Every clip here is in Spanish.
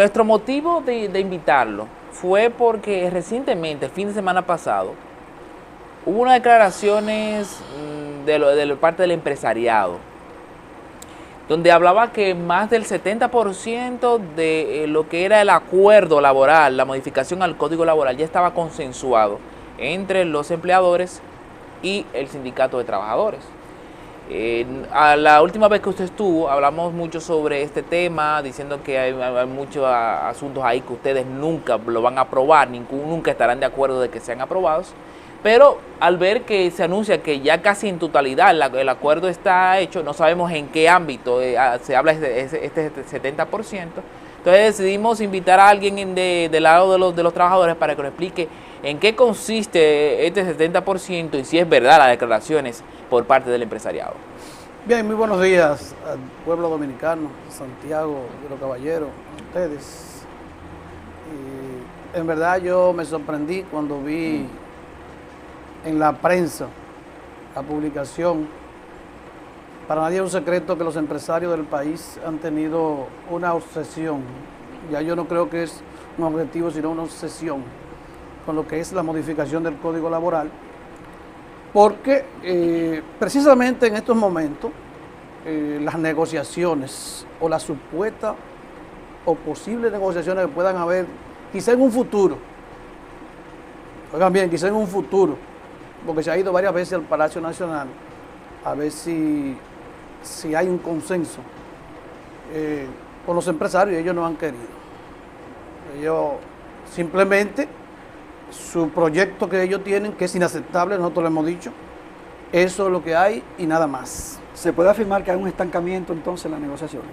nuestro motivo de invitarlo fue porque recientemente, el fin de semana pasado, hubo unas declaraciones de parte del empresariado, donde hablaba que más del 70% de lo que era el acuerdo laboral, la modificación al código laboral, ya estaba consensuado entre los empleadores y el sindicato de trabajadores. A la última vez que usted estuvo, hablamos mucho sobre este tema, diciendo que hay muchos asuntos ahí que ustedes nunca lo van a aprobar, nunca estarán de acuerdo de que sean aprobados. Pero al ver que se anuncia que ya casi en totalidad el acuerdo está hecho, no sabemos en qué ámbito se habla este 70%, entonces decidimos invitar a alguien del lado de los trabajadores para que nos explique en qué consiste este 70% y si es verdad las declaraciones por parte del empresariado. Bien, muy buenos días al pueblo dominicano, Santiago de los Caballeros, a ustedes. En verdad yo me sorprendí cuando vi en la prensa la publicación. Para nadie es un secreto que los empresarios del país han tenido una obsesión, ya yo no creo que es un objetivo sino una obsesión con lo que es la modificación del Código Laboral, porque precisamente en estos momentos las negociaciones o las supuestas o posibles negociaciones que puedan haber quizá en un futuro, oigan bien, quizá en un futuro, porque se ha ido varias veces al Palacio Nacional a ver si hay un consenso con los empresarios, y ellos no han querido. Ellos simplemente, su proyecto que ellos tienen, que es inaceptable, nosotros lo hemos dicho, eso es lo que hay y nada más. ¿Se puede afirmar que hay un estancamiento entonces en las negociaciones?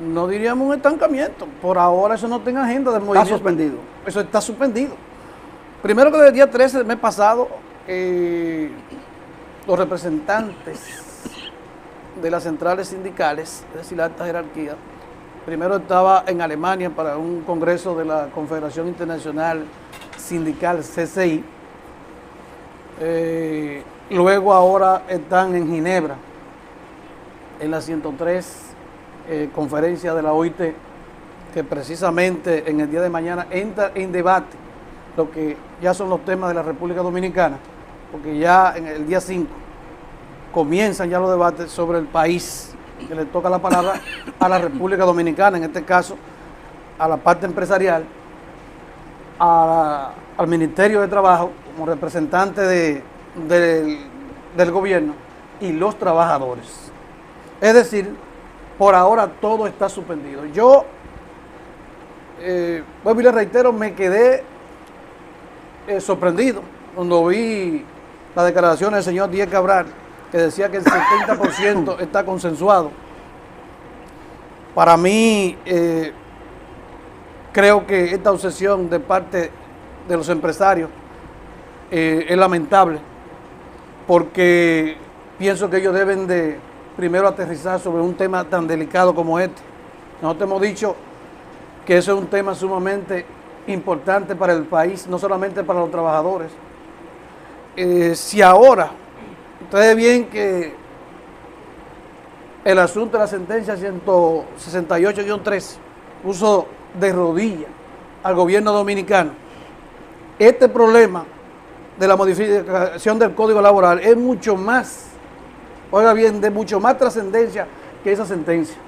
No diríamos un estancamiento, por ahora eso no está en agenda del movimiento. ¿Está suspendido? Eso está suspendido. Primero que desde el día 13 del mes pasado, los representantes de las centrales sindicales, es decir, la alta jerarquía, primero estaba en Alemania para un congreso de la Confederación Internacional Sindical, CCI, luego ahora están en Ginebra, en la 103 conferencia de la OIT, que precisamente en el día de mañana entra en debate lo que ya son los temas de la República Dominicana, porque ya en el día 5 comienzan ya los debates sobre el país, que le toca la palabra a la República Dominicana, en este caso a la parte empresarial, al Ministerio de Trabajo como representante del gobierno y los trabajadores. Es decir, por ahora todo está suspendido. Yo, vuelvo y le reitero, me quedé sorprendido cuando vi las declaraciones del señor Díaz Cabral, que decía que el 70% está consensuado. Para mí, creo que esta obsesión de parte de los empresarios es lamentable, porque pienso que ellos deben de primero aterrizar sobre un tema tan delicado como este. Nosotros hemos dicho que eso es un tema sumamente importante para el país, no solamente para los trabajadores. Si ahora, ustedes ven que el asunto de la sentencia 168-3 puso de rodillas al gobierno dominicano, este problema de la modificación del Código Laboral es mucho más, oiga bien, de mucho más trascendencia que esa sentencia.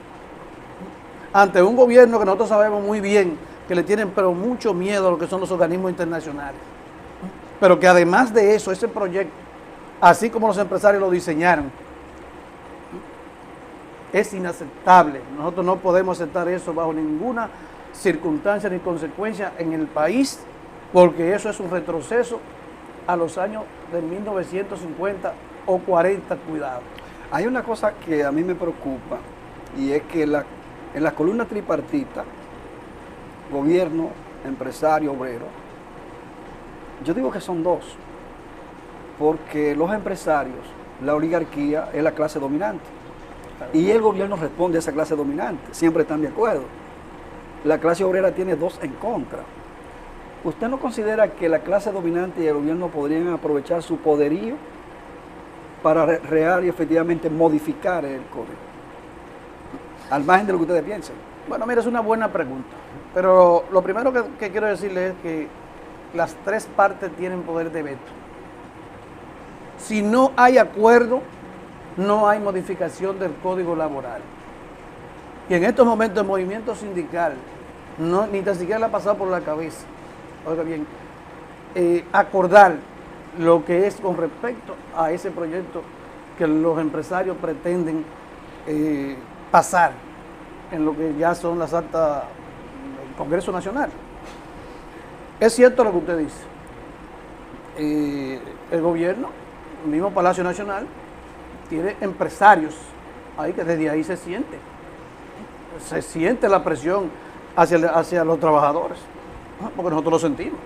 Ante un gobierno que nosotros sabemos muy bien que le tienen pero mucho miedo a lo que son los organismos internacionales, pero que además de eso, ese proyecto, así como los empresarios lo diseñaron, es inaceptable. Nosotros no podemos aceptar eso bajo ninguna circunstancia ni consecuencia en el país, porque eso es un retroceso a los años de 1950 o 40, cuidado. Hay una cosa que a mí me preocupa, y es que en la columna tripartita, gobierno, empresario, obrero, yo digo que son dos, porque los empresarios, la oligarquía es la clase dominante, y el gobierno responde a esa clase dominante, siempre están de acuerdo. La clase obrera tiene dos en contra. ¿Usted no considera que la clase dominante y el gobierno podrían aprovechar su poderío para real y efectivamente modificar el código? Al margen de lo que ustedes piensen. Bueno, mira, es una buena pregunta. Pero lo primero que quiero decirle es que las tres partes tienen poder de veto. Si no hay acuerdo, no hay modificación del Código Laboral. Y en estos momentos el movimiento sindical ni tan siquiera le ha pasado por la cabeza, oiga bien, acordar lo que es con respecto a ese proyecto que los empresarios pretenden pasar en lo que ya son las actas del Congreso Nacional. Es cierto lo que usted dice. El gobierno, el mismo Palacio Nacional, tiene empresarios ahí que desde ahí se siente la presión hacia los trabajadores, porque nosotros lo sentimos.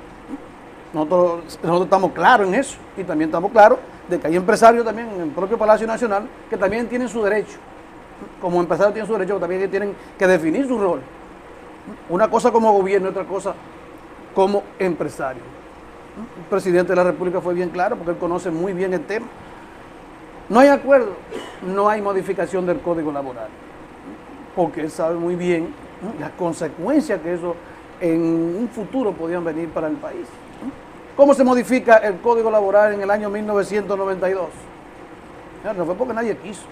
Nosotros estamos claros en eso y también estamos claros de que hay empresarios también en el propio Palacio Nacional que también tienen su derecho. Como empresarios tienen su derecho, también tienen que definir su rol. Una cosa como gobierno y otra cosa como empresario. El presidente de la República fue bien claro porque él conoce muy bien el tema. No hay acuerdo, no hay modificación del Código Laboral, porque él sabe muy bien las consecuencias que eso en un futuro podían venir para el país. ¿Cómo se modifica el Código Laboral en el año 1992? No fue porque nadie quiso,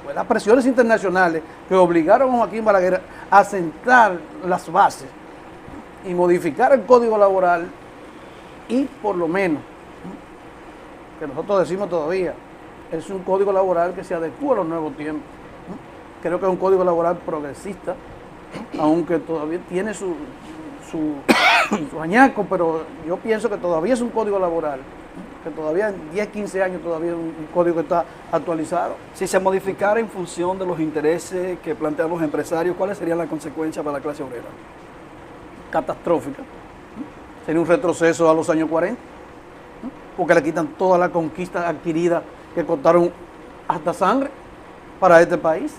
fue las presiones internacionales que obligaron a Joaquín Balaguer a sentar las bases y modificar el Código Laboral y por lo menos, que nosotros decimos todavía, es un código laboral que se adecua a los nuevos tiempos. Creo que es un código laboral progresista, aunque todavía tiene su añaco, pero yo pienso que todavía es un código laboral, que todavía en 10, 15 años todavía es un código que está actualizado. Si se modificara en función de los intereses que plantean los empresarios, ¿cuáles serían las consecuencias para la clase obrera? Catastrófica. Sería un retroceso a los años 40, porque le quitan toda la conquista adquirida que costaron hasta sangre para este país,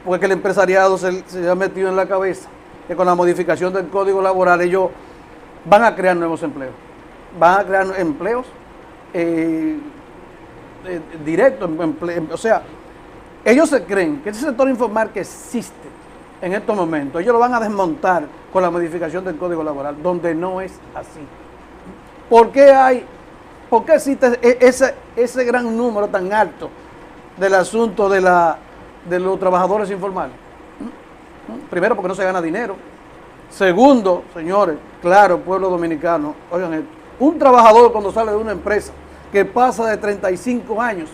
porque el empresariado se ha metido en la cabeza que con la modificación del Código Laboral ellos van a crear nuevos empleos, van a crear empleos directos, o sea, ellos se creen que ese sector informal que existe en estos momentos, ellos lo van a desmontar con la modificación del Código Laboral, donde no es así. ¿Por qué existe ese gran número tan alto del asunto de los trabajadores informales? Primero, porque no se gana dinero. Segundo, señores, claro, pueblo dominicano, oigan esto, un trabajador cuando sale de una empresa que pasa de 35 años,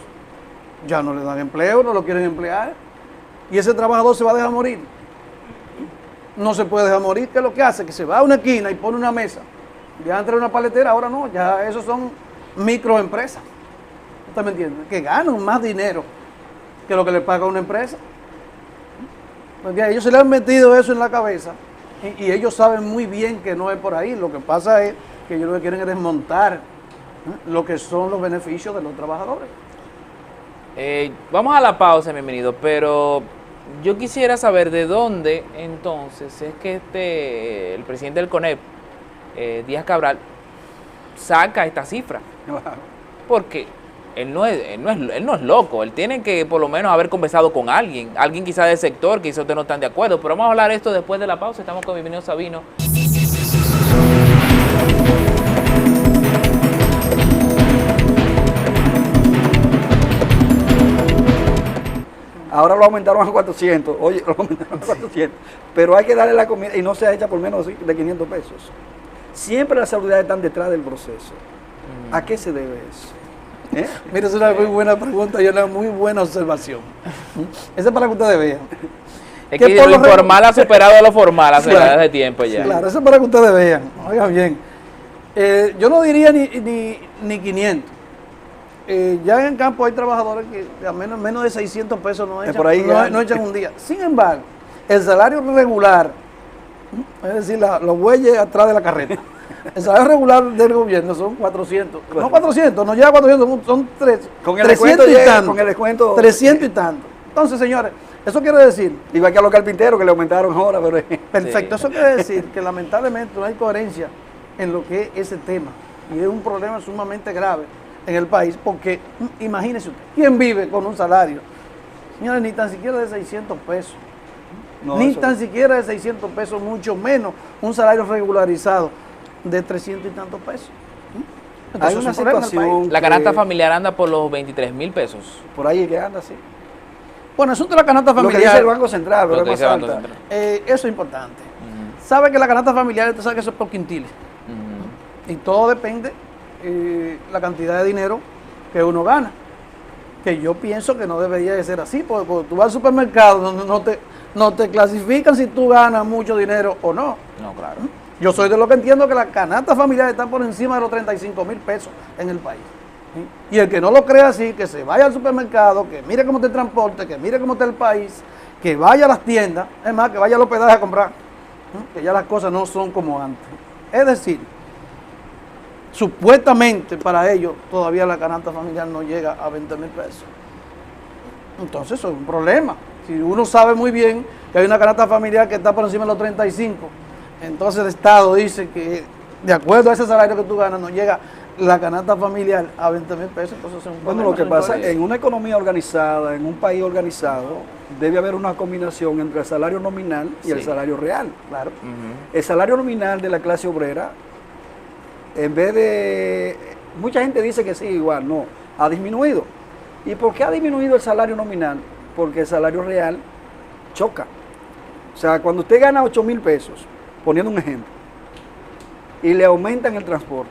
ya no le dan empleo, no lo quieren emplear, y ese trabajador se va a dejar morir. No se puede dejar morir. ¿Qué es lo que hace? Que se va a una esquina y pone una mesa. Ya entra una paletera, ahora no, ya esos son microempresas. ¿Usted me entiende? Que ganan más dinero que lo que le paga una empresa. Porque a ellos se les han metido eso en la cabeza y ellos saben muy bien que no es por ahí. Lo que pasa es que ellos lo que quieren es desmontar lo que son los beneficios de los trabajadores. Vamos a la pausa, bienvenido, pero yo quisiera saber de dónde entonces es que el presidente del CONEP, Díaz Cabral, saca esta cifra. Porque él no es loco, él tiene que por lo menos haber conversado con alguien quizá del sector, quizá ustedes no están de acuerdo, pero vamos a hablar esto después de la pausa. Estamos con Bienvenido Sabino. Ahora lo aumentaron a 400, oye, lo aumentaron a 400, pero hay que darle la comida y no se echa por menos de 500 pesos. Siempre las autoridades están detrás del proceso. ¿A qué se debe eso? Mira, es una muy buena pregunta y una muy buena observación. Esa es para que ustedes vean. Es que lo informal ha superado a lo formal hace claro, de tiempo ya. Claro, eso es para que ustedes vean. Oigan bien, yo no diría ni 500. Ya en el campo hay trabajadores que a menos de 600 pesos no echan un día. Sin embargo, el salario regular, es decir, los bueyes atrás de la carreta, el salario regular del gobierno son 400. No 400, no llega a 400, son 300. Con el descuento y tanto. Con el descuento. 300 y tanto. Entonces, señores, eso quiere decir... Igual que a los carpinteros que le aumentaron ahora, pero... Perfecto, eso quiere decir que lamentablemente no hay coherencia en lo que es ese tema. Y es un problema sumamente grave en el país, porque imagínese usted, ¿quién vive con un salario? Señores, ni tan siquiera de 600 pesos. No, ni eso tan no. siquiera de 600 pesos, mucho menos un salario regularizado de 300 y tantos pesos. Hay Entonces, una es un problema en el país. situación La canasta que familiar anda por los 23.000 pesos. por ahí es que anda así. Bueno, asunto de la canasta Lo que dice familiar, el Banco Central, Lo pero que es dice más el Banco alta. Central. eso es importante. Ujú, Sabe que la canasta familiar, usted sabe que eso es por quintiles. ujú. Y todo depende la cantidad de dinero que uno gana. Que yo pienso que no debería de ser así, porque cuando tú vas al supermercado donde no te clasifican si tú ganas mucho dinero o no. No, claro. Yo soy de lo que entiendo que la canasta familiar está por encima de los 35.000 pesos en el país. ¿Sí? Y el que no lo crea así, que se vaya al supermercado, que mire cómo está el transporte, que mire cómo está el país, que vaya a las tiendas, es más, que vaya al hospedaje a comprar, que ya las cosas no son como antes. Es decir, supuestamente para ellos todavía la canasta familiar no llega a 20.000 pesos. Entonces eso es un problema. Si uno sabe muy bien que hay una canasta familiar que está por encima de los 35, entonces el Estado dice que de acuerdo a ese salario que tú ganas no llega la canasta familiar a 20.000 pesos, entonces es un Bueno, problema. lo que eso pasa, no es. en una economía organizada, en un país organizado, debe haber una combinación entre el salario nominal y el Sí. salario real. Claro. Ujú. El salario nominal de la clase obrera, en vez de... Mucha gente dice que sí, igual, no, ha disminuido. ¿Y por qué ha disminuido el salario nominal? Porque el salario real choca. O sea, cuando usted gana 8.000 pesos, poniendo un ejemplo, y le aumentan el transporte,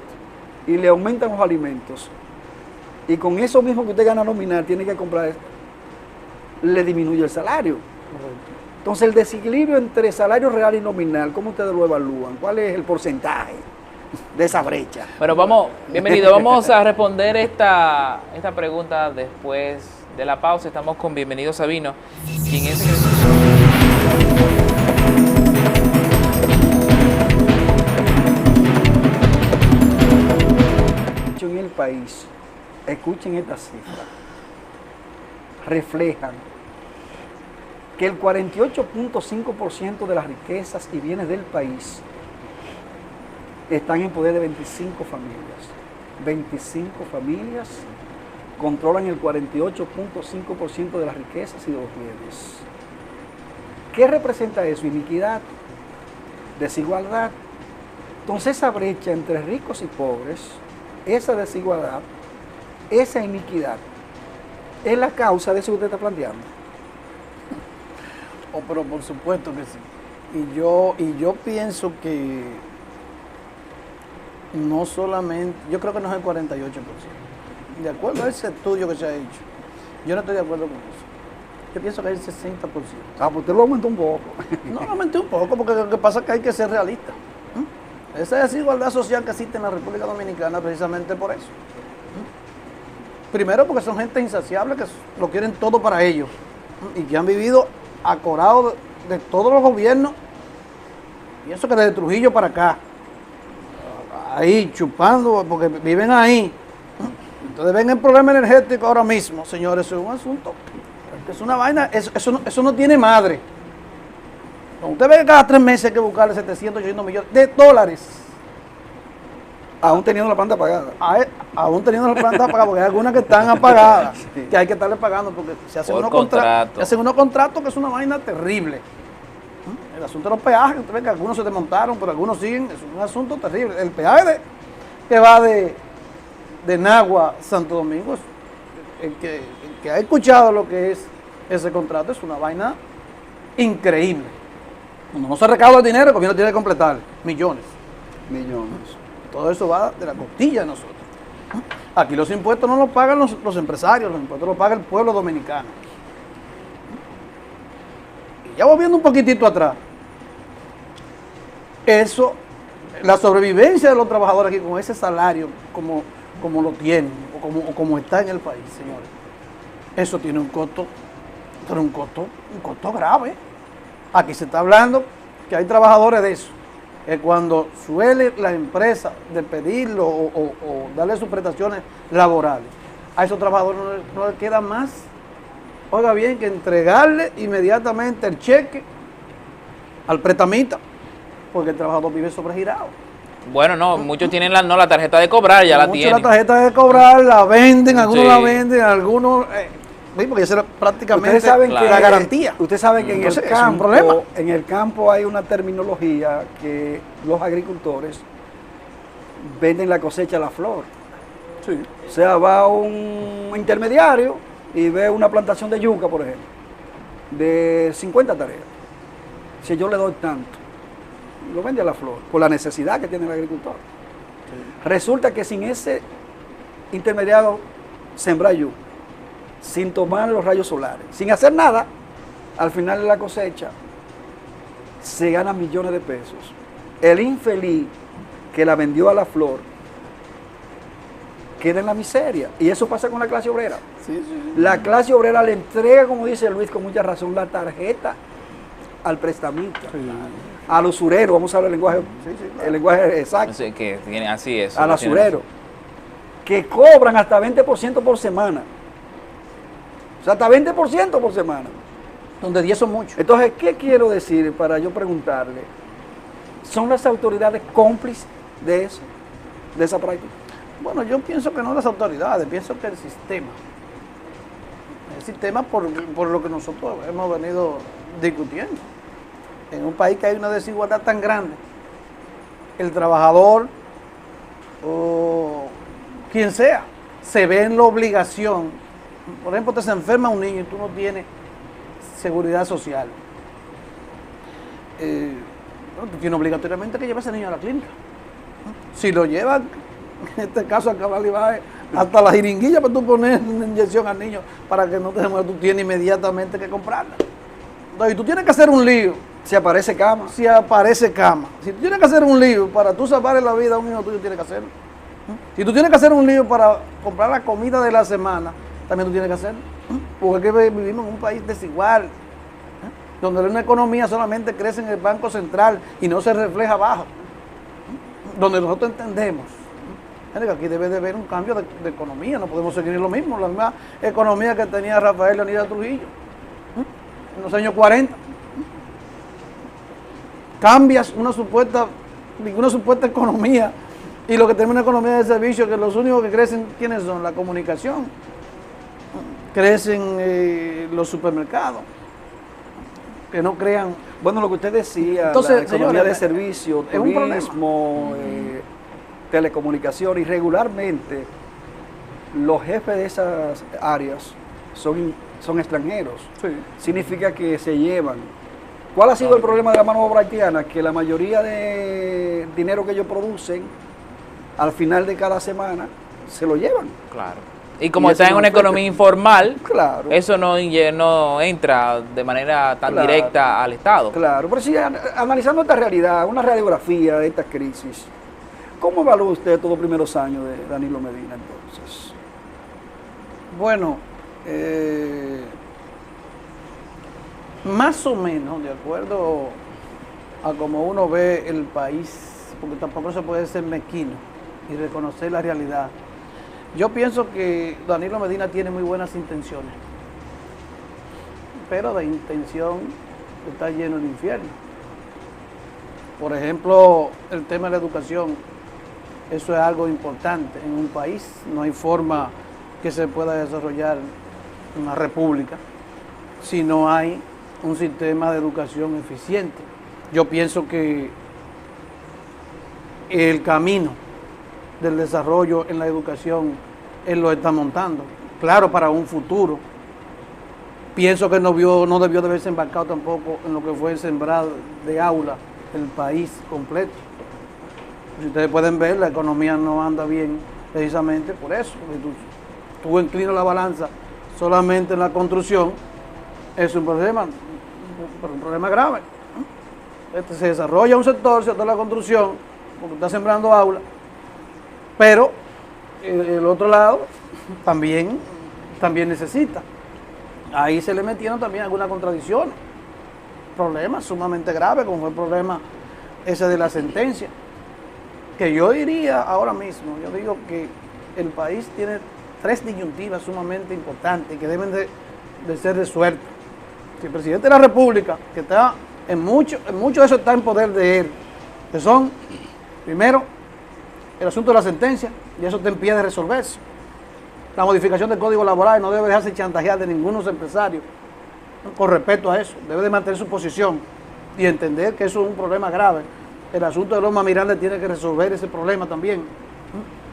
y le aumentan los alimentos, y con eso mismo que usted gana nominal, tiene que comprar, le disminuye el salario. Entonces, el desequilibrio entre salario real y nominal, ¿cómo ustedes lo evalúan? ¿Cuál es el porcentaje de esa brecha? Bueno, vamos, bienvenido. Vamos a responder esta pregunta después de la pausa. Estamos con Bienvenido Sabino, quien es En el país, escuchen esta cifra, reflejan que el 48.5% de las riquezas y bienes del país están en poder de 25 familias. 25 familias controlan el 48.5% de las riquezas y de los bienes. ¿Qué representa eso? Iniquidad, desigualdad. Entonces esa brecha entre ricos y pobres, esa desigualdad, esa iniquidad, es la causa de eso que usted está planteando. Oh, pero por supuesto que sí. Y yo pienso que no solamente, yo creo que no es el 48%. De acuerdo a ese estudio que se ha hecho, yo no estoy de acuerdo con eso. Yo pienso que es el 60%. Ah, pues usted lo aumentó un poco. No, lo aumenté un poco, porque lo que pasa es que hay que ser realista. Esa desigualdad social que existe en la República Dominicana precisamente por eso. Primero porque son gente insaciable que lo quieren todo para ellos y que han vivido acorados de todos los gobiernos, y eso que desde Trujillo para acá, ahí chupando, porque viven ahí. Entonces ven el problema energético ahora mismo, señores, eso es un asunto, es una vaina, eso no tiene madre. Cuando usted ve que cada 3 meses hay que buscarle 700, 800 millones de dólares. Aún teniendo la planta apagada. Aún teniendo las plantas apagadas, porque hay algunas que están apagadas, Sí. que hay que estarle pagando, porque se hacen Por unos contrato. se hacen unos contratos que es una vaina terrible. El asunto de los peajes, usted ve que algunos se desmontaron, pero algunos siguen, es un asunto terrible. El peaje que va de Nagua a Santo Domingo, el que ha escuchado lo que es ese contrato, es una vaina increíble. Cuando no se recauda el dinero, el gobierno tiene que completar millones. Millones. Todo eso va de la costilla de nosotros. Aquí los impuestos no los pagan los empresarios, los impuestos los paga el pueblo dominicano. Y ya volviendo un poquitito atrás, eso, la sobrevivencia de los trabajadores aquí con ese salario, como lo tienen, o como está en el país, señores, eso tiene un costo, pero un costo grave. Aquí se está hablando que hay trabajadores de eso, que cuando suele la empresa despedirlo o darle sus prestaciones laborales, a esos trabajadores no les queda más, oiga bien, que entregarle inmediatamente el cheque al prestamista, porque el trabajador vive sobregirado. Bueno, no, muchos tienen la tarjeta de cobrar, ya la Muchos tienen. la tarjeta de cobrar, la venden, algunos Sí. la venden, algunos Sí, porque esa era prácticamente Ustedes saben Claro. que la garantía. Ustedes saben que Entonces, es un problema. en el campo hay una terminología que los agricultores venden la cosecha a la flor. Sí. O sea, va un intermediario y ve una plantación de yuca, por ejemplo, de 50 tareas. Si yo le doy tanto, lo vende a la flor, por la necesidad que tiene el agricultor. Resulta que sin ese intermediario sembrar yuca, sin tomar los rayos solares, sin hacer nada, al final de la cosecha se gana millones de pesos. El infeliz que la vendió a la flor queda en la miseria. Y eso pasa con la clase obrera. Sí. La clase obrera le entrega, como dice Luis con mucha razón, la tarjeta al prestamista, al usurero, vamos a hablar el lenguaje, el lenguaje exacto, No sé, que tiene así es. al usurero, que cobran hasta 20% por semana. O sea, hasta 20% por semana. Donde 10 son muchos. Entonces, ¿qué quiero decir para yo preguntarle? ¿Son las autoridades cómplices de eso, de esa práctica? Bueno, yo pienso que no las autoridades, pienso que el sistema. El sistema por lo que nosotros hemos venido discutiendo. En un país que hay una desigualdad tan grande, el trabajador o quien sea, se ve en la obligación. Por ejemplo, te se enferma un niño y tú no tienes seguridad social. Bueno, tú tienes obligatoriamente que llevar a ese niño a la clínica. Si lo llevan, en este caso a Cabral Ibáez, hasta la jeringuilla para tú poner una inyección al niño para que no te muera, tú tienes inmediatamente que comprarla. Entonces, tú tienes que hacer un lío. Si aparece cama. Si aparece cama. Si tú tienes que hacer un lío para tú salvarle la vida a un hijo tuyo, tienes que hacerlo. Si tú tienes que hacer un lío para comprar la comida de la semana, también tú tienes que hacerlo. Porque es que vivimos en un país desigual, donde una economía solamente crece en el Banco Central y no se refleja abajo. Donde nosotros entendemos que aquí debe de haber un cambio de economía, no podemos seguir lo mismo, la misma economía que tenía Rafael Leonidas Trujillo en los años 40. Cambias una supuesta economía y lo que tenemos una economía de servicio, que los únicos que crecen, ¿quiénes son? La comunicación, crecen los supermercados, que no crean. Bueno, lo que usted decía, Entonces, la economía señores, de servicio, es un problema. turismo, telecomunicación, y regularmente los jefes de esas áreas son extranjeros. Sí. Significa que se llevan. ¿Cuál ha sido el problema de la mano de obra haitiana? Que la mayoría de dinero que ellos producen, al final de cada semana, se lo llevan. Claro. Y como Y está eso en no una fue- economía informal, Claro. eso no entra de manera tan Claro. directa al Estado. Claro, pero si analizando esta realidad, una radiografía de esta crisis, ¿cómo evalúa usted todos los primeros años de Danilo Medina entonces? Bueno, más o menos, de acuerdo a cómo uno ve el país, porque tampoco se puede ser mezquino y reconocer la realidad. Yo pienso que Danilo Medina tiene muy buenas intenciones, pero de intención está lleno el infierno. Por ejemplo, el tema de la educación, eso es algo importante en un país. No hay forma que se pueda desarrollar una república si no hay un sistema de educación eficiente. Yo pienso que el camino del desarrollo en la educación él lo está montando, claro, para un futuro. Pienso que no debió de haberse embarcado tampoco en lo que fue el sembrar de aula el país completo. Si ustedes pueden ver, la economía no anda bien precisamente por eso, porque tú inclinas la balanza solamente en la construcción, es un problema grave. Se desarrolla un sector de la construcción, porque está sembrando aula, pero el otro lado también necesita. Ahí se le metieron también algunas contradicciones, problemas sumamente graves, como fue el problema ese de la sentencia, que yo diría ahora mismo, yo digo que el país tiene 3 disyuntivas sumamente importantes que deben de ser resueltas. Si el presidente de la República, que está en mucho de eso está en poder de él, que son, primero, el asunto de la sentencia, y eso está en pie de resolverse. la modificación del Código Laboral no debe dejarse chantajear de ninguno de los empresarios con respecto a eso. Debe de mantener su posición y entender que eso es un problema grave. El asunto de Loma Miranda tiene que resolver ese problema también,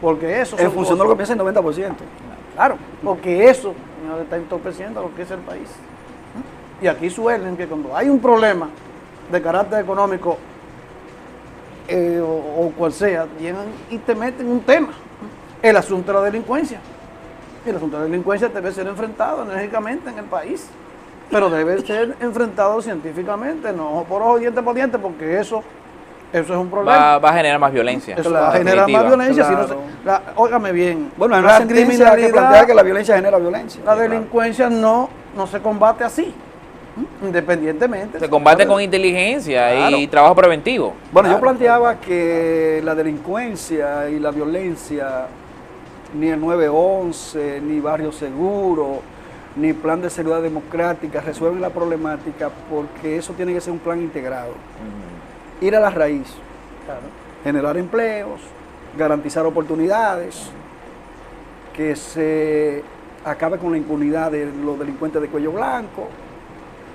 porque eso... En función de lo que piensa el 90%. Claro, porque eso no está entorpeciendo lo que es el país. Y aquí suelen que cuando hay un problema de carácter económico o cual sea, llegan y te meten un tema, el asunto de la delincuencia. Y el asunto de la delincuencia debe ser enfrentado enérgicamente en el país, pero debe ser enfrentado científicamente, no ojo por ojo, diente por diente, porque eso es un problema. Va a generar más violencia. Eso va a generar más violencia. Claro. Si no óigame bien, Bueno, hay una sentencia que plantea que la violencia genera violencia. La delincuencia no se combate así, independientemente. Se combate con inteligencia y trabajo preventivo. Bueno, yo planteaba que la delincuencia y la violencia, ni el 911, ni Barrio Seguro, ni Plan de Seguridad Democrática resuelven la problemática, porque eso tiene que ser un plan integrado. Ir a la raíz, generar empleos, garantizar oportunidades, que se acabe con la impunidad de los delincuentes de cuello blanco.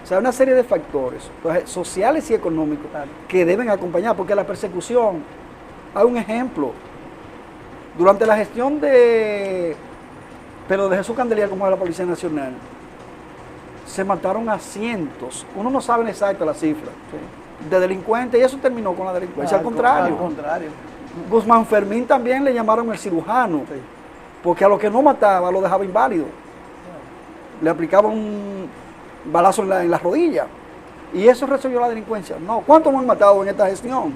O sea, una serie de factores sociales y económicos que deben acompañar, porque la persecución, hay un ejemplo, durante la gestión de Jesús Candelia como de la Policía Nacional, se mataron a cientos, uno no sabe exacto la cifra, de delincuentes, y eso terminó con la delincuencia. Al contrario. Guzmán Fermín también le llamaron el cirujano, porque a los que no mataba lo dejaba inválido. Le aplicaba un balazo en la rodilla, y eso resolvió la delincuencia. No, ¿cuántos han matado en esta gestión?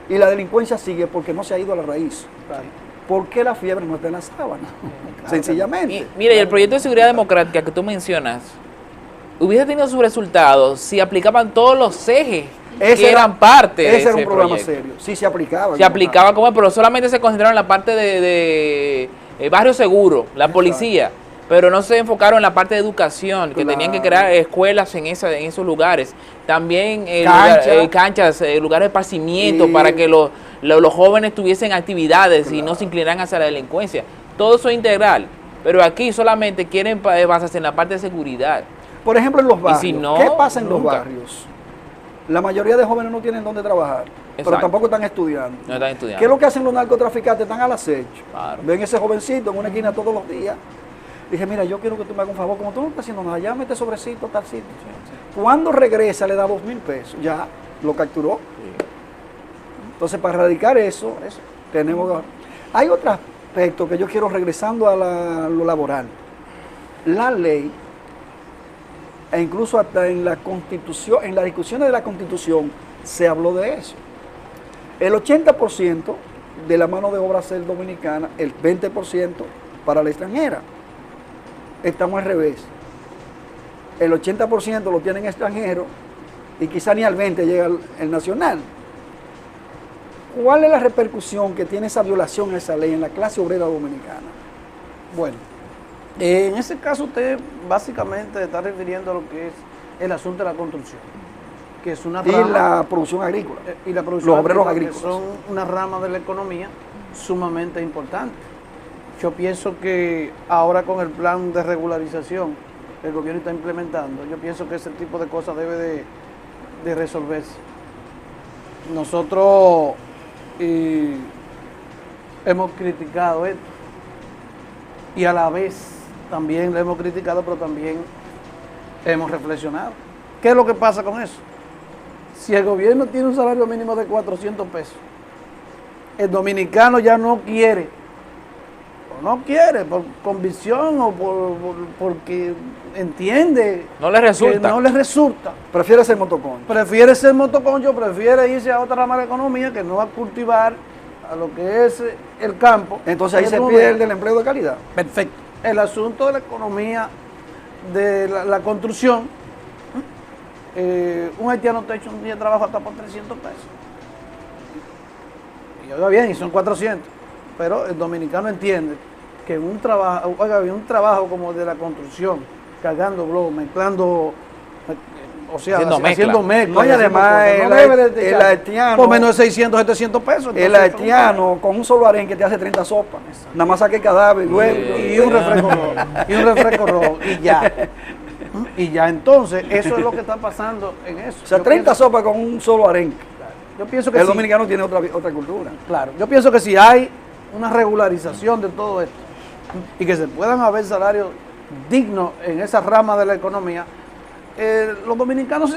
Y la delincuencia sigue porque no se ha ido a la raíz. ¿Por qué la fiebre no está en la sábana? Sencillamente. Mira, y el proyecto de seguridad democrática que tú mencionas, hubiese tenido sus resultados si aplicaban todos los ejes que eran parte de ese era un programa proyecto. serio. Sí, se aplicaba. Se aplicaba como, pero solamente se concentraron en la parte de Barrio Seguro, la policía, pero no se enfocaron en la parte de educación, que tenían que crear escuelas en esos lugares. También canchas, lugares de esparcimiento para que los jóvenes tuviesen actividades y no se inclinaran hacia la delincuencia. Todo eso es integral, pero aquí solamente quieren basarse en la parte de seguridad. Por ejemplo, en los barrios. Y si no, ¿qué pasa en nunca. los barrios? La mayoría de jóvenes no tienen dónde trabajar, pero tampoco están estudiando. No están estudiando. ¿Qué es lo que hacen los narcotraficantes? Están al acecho. Claro. Ven ese jovencito en una esquina todos los días. Dije, mira, yo quiero que tú me hagas un favor, como tú no estás haciendo nada, llámate este sobrecito, tal sitio. Cuando regresa le da 2,000 pesos, ya lo capturó. Entonces, para erradicar eso tenemos... Hay otro aspecto que yo quiero, regresando a lo laboral. La ley, e incluso hasta en la Constitución, en las discusiones de la Constitución, se habló de eso. El 80% de la mano de obra ser dominicana, el 20% para la extranjera. Estamos al revés. El 80% lo tienen extranjeros y quizá ni al 20% llega el nacional. ¿Cuál es la repercusión que tiene esa violación a esa ley en la clase obrera dominicana? Bueno, en ese caso usted básicamente está refiriendo a lo que es el asunto de la construcción, que es una rama, y la producción agrícola. Y la producción los obreros agrícola, agrícolas. que son una rama de la economía sumamente importante. Yo pienso que ahora con el plan de regularización que el gobierno está implementando, yo pienso que ese tipo de cosas debe de resolverse. Nosotros hemos criticado esto y a la vez también lo hemos criticado, pero también hemos reflexionado. ¿Qué es lo que pasa con eso? Si el gobierno tiene un salario mínimo de 400 pesos, el dominicano ya no quiere, por convicción o porque entiende No le resulta. que no le resulta. Prefiere ser motoconcho. Prefiere ser motoconcho, prefiere irse a otra rama de la economía que no a cultivar a lo que es el campo. Entonces ahí se pierde el empleo de calidad. Perfecto. El asunto de la economía, de la construcción, un haitiano te ha hecho un día de trabajo hasta por 300 pesos. Y oiga bien, y son 400. Pero el dominicano entiende que un trabajo como el de la construcción, cargando bloques, mezclando o sea, Haciendo haciendo mezcla. No, y además haciendo cosas. No debe de el echar haitiano, por menos de 600, 700 pesos. el entonces, haitiano con un solo arenque te hace 30 sopas. Nada más saque el cadáver, luego. y un refresco rojo, y un refresco rojo, y ya. Y ya, entonces, eso es lo que está pasando en eso. O sea, 30 sopas con un solo arenque. Yo pienso que El sí. dominicano tiene otra cultura. Claro, yo pienso que si hay una regularización de todo esto y que se puedan haber salarios dignos en esa rama de la economía, los dominicanos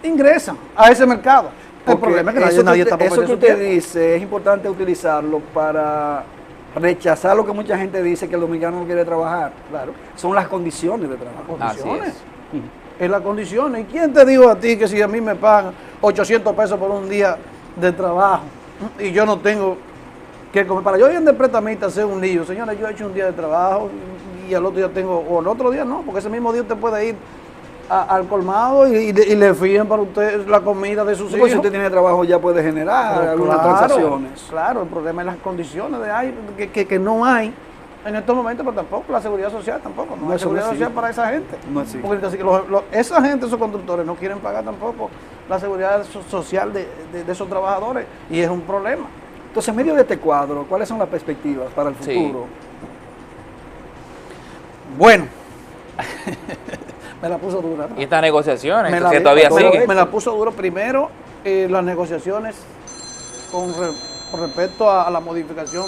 ingresan a ese mercado. El Porque problema es que eso nadie que está usted- eso que su usted tiempo. dice es importante utilizarlo para rechazar lo que mucha gente dice que el dominicano no quiere trabajar. Claro, Son las condiciones de trabajo. Así condiciones. es. Es la condición. ¿Y quién te dijo a ti que si a mí me pagan 800 pesos por un día de trabajo y yo no tengo que comer? Para yo ir de prestamista hacer un lío, señores, yo he hecho un día de trabajo y al otro día tengo, o al otro día no, porque ese mismo día usted puede ir al colmado y le fíen para usted la comida de sus Pues hijos. si usted tiene trabajo ya puede generar Pero algunas transacciones. Claro, el problema es las condiciones que no hay en estos momentos, pero tampoco la seguridad social tampoco. No hay eso no seguridad social existe. para esa gente. No existe. Porque así que esa gente, esos conductores, no quieren pagar tampoco la seguridad social de esos trabajadores y es un problema. Entonces, en medio de este cuadro, ¿cuáles son las perspectivas para el Sí. futuro? Bueno, me la puso dura. ¿no? Y estas negociaciones Me la- que todavía me- siguen. Me la puso duro primero las negociaciones con respecto a la modificación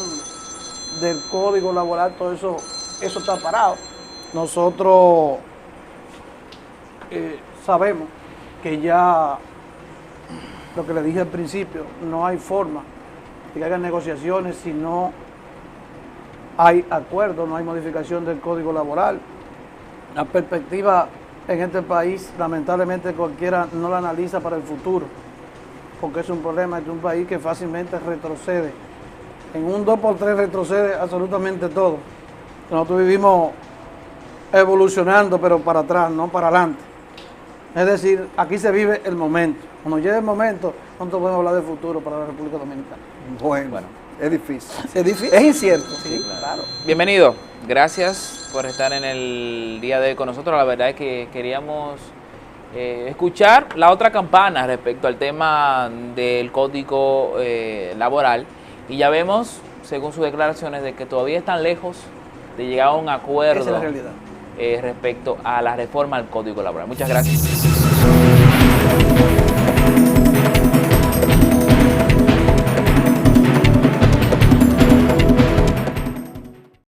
del código laboral, todo eso está parado. Nosotros sabemos que ya, lo que le dije al principio, no hay forma de que hagan negociaciones si no hay acuerdo, no hay modificación del código laboral. La perspectiva en este país, lamentablemente cualquiera no la analiza para el futuro, porque es un problema, es un país que fácilmente retrocede. En un 2x3 retrocede absolutamente todo. Nosotros vivimos evolucionando, pero para atrás, no para adelante. Es decir, aquí se vive el momento. Cuando llegue el momento, nosotros podemos hablar del futuro para la República Dominicana. Bueno, es difícil. ¿Es difícil? Es incierto. Sí, claro. Bienvenido. Gracias por estar en el día de hoy con nosotros. La verdad es que queríamos escuchar la otra campana respecto al tema del código laboral. Y ya vemos, según sus declaraciones, de que todavía están lejos de llegar a un acuerdo Esa es la realidad. respecto a la reforma al código laboral. Muchas gracias.